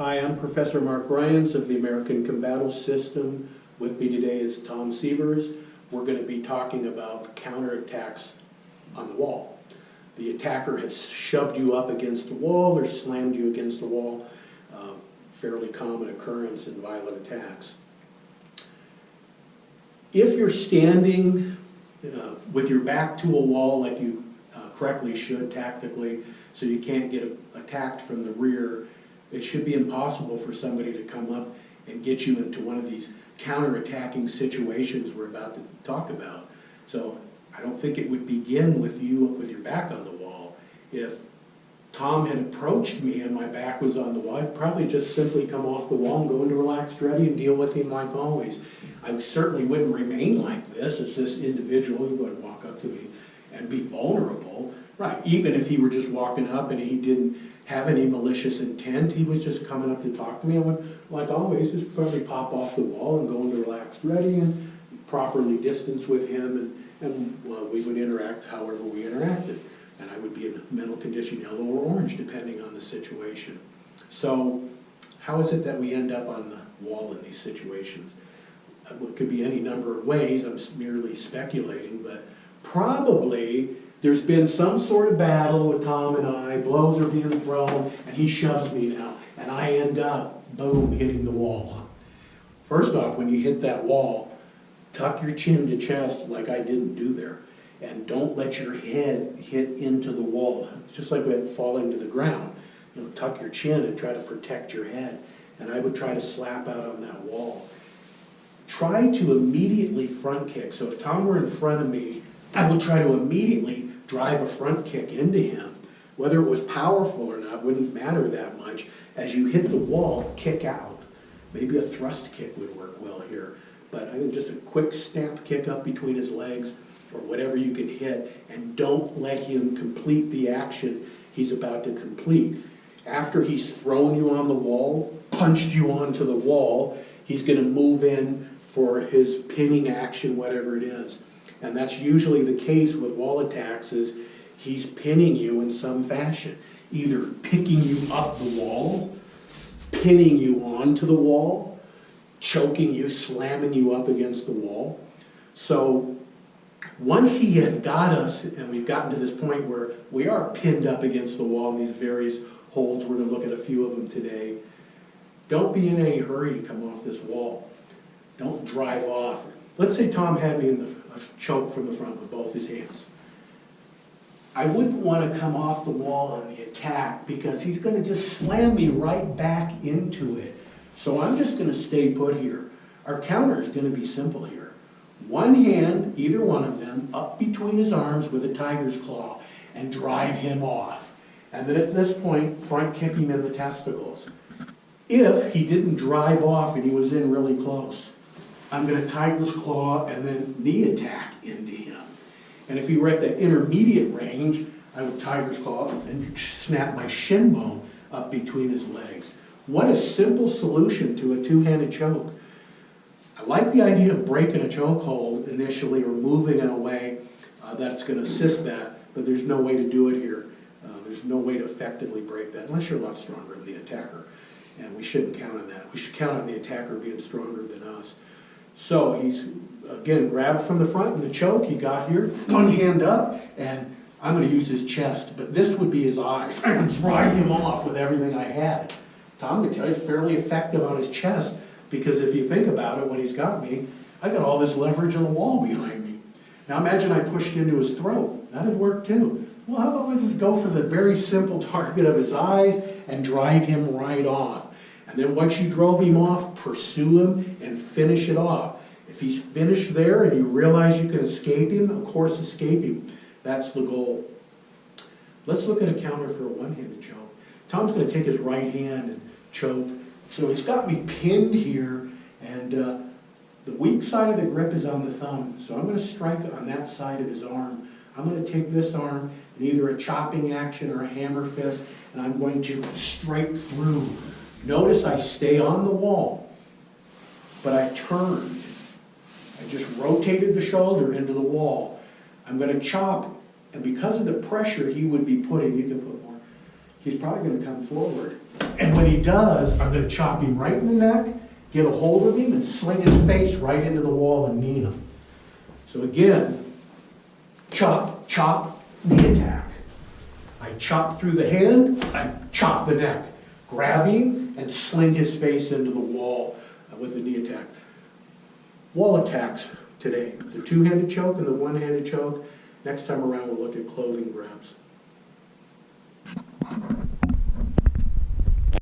Hi, I'm Professor Mark Ryans of the American Combato system. With me today is Tom Sievers. We're going to be talking about counterattacks on the wall. The attacker has shoved you up against the wall or slammed you against the wall. Fairly common occurrence in violent attacks. If you're standing with your back to a wall like you correctly should tactically, so you can't get attacked from the rear, it should be impossible for somebody to come up and get you into one of these counterattacking situations we're about to talk about. So I don't think it would begin with you with your back on the wall. If Tom had approached me and my back was on the wall, I'd probably just simply come off the wall and go into relaxed ready and deal with him like always. I certainly wouldn't remain like this as this individual who would walk up to me and be vulnerable. Right, even if he were just walking up and he didn't have any malicious intent, he was just coming up to talk to me, I would, like always, just probably pop off the wall and go into relaxed ready and properly distance with him, and well, we would interact however we interacted. And I would be in mental condition yellow or orange, depending on the situation. So how is it that we end up on the wall in these situations? It could be any number of ways. I'm merely speculating, but probably there's been some sort of battle with Tom and I, blows are being thrown, and he shoves me now, and I end up, boom, hitting the wall. First off, when you hit that wall, tuck your chin to chest like I didn't do there, and don't let your head hit into the wall. It's just like we'd fall into the ground. You know, tuck your chin and try to protect your head, and I would try to slap out on that wall. Try to immediately front kick. So if Tom were in front of me, I would try to immediately drive a front kick into him. Whether it was powerful or not wouldn't matter that much. As you hit the wall, kick out. Maybe a thrust kick would work well here. But I think just a quick snap kick up between his legs or whatever you can hit, and don't let him complete the action he's about to complete. After he's thrown you on the wall, punched you onto the wall, he's going to move in for his pinning action, whatever it is. And that's usually the case with wall attacks, is he's pinning you in some fashion, either picking you up the wall, pinning you onto the wall, choking you, slamming you up against the wall. So once he has got us, and we've gotten to this point where we are pinned up against the wall in these various holds, we're going to look at a few of them today, don't be in any hurry to come off this wall. Don't drive off. Let's say Tom had me in a choke from the front with both his hands. I wouldn't want to come off the wall on the attack because he's going to just slam me right back into it. So I'm just going to stay put here. Our counter is going to be simple here. One hand, either one of them, up between his arms with a tiger's claw and drive him off. And then at this point, front kick him in the testicles. If he didn't drive off and he was in really close, I'm going to tiger's claw and then knee attack into him. And if he were at the intermediate range, I would tiger's claw and snap my shin bone up between his legs. What a simple solution to a two-handed choke. I like the idea of breaking a chokehold initially or moving in a way that's going to assist that, but there's no way to do it here. There's no way to effectively break that unless you're a lot stronger than the attacker. And we shouldn't count on that. We should count on the attacker being stronger than us. So he's, again, grabbed from the front in the choke. He got here, one hand up, and I'm going to use his chest, but this would be his eyes. I'm going to drive him off with everything I had. Tom can tell you it's fairly effective on his chest, because if you think about it, when he's got me, I got all this leverage on the wall behind me. Now imagine I pushed into his throat. That'd work too. Well, how about let's just go for the very simple target of his eyes and drive him right off. And then once you drove him off, pursue him and finish it off. If he's finished there and you realize you can escape him, of course escape him. That's the goal. Let's look at a counter for a one-handed choke. Tom's going to take his right hand and choke. So he's got me pinned here, and the weak side of the grip is on the thumb. So I'm going to strike on that side of his arm. I'm going to take this arm in either a chopping action or a hammer fist, and I'm going to strike through. Notice I stay on the wall, but I turned. I just rotated the shoulder into the wall. I'm going to chop, and because of the pressure he would be putting, you can put more, he's probably gonna come forward. And when he does, I'm gonna chop him right in the neck, get a hold of him, and sling his face right into the wall and knee him. So again, chop, chop, knee attack. I chop through the hand, I chop the neck. Grab him and sling his face into the wall with a knee attack. Wall attacks today, the two-handed choke and the one-handed choke. Next time around, we'll look at clothing grabs.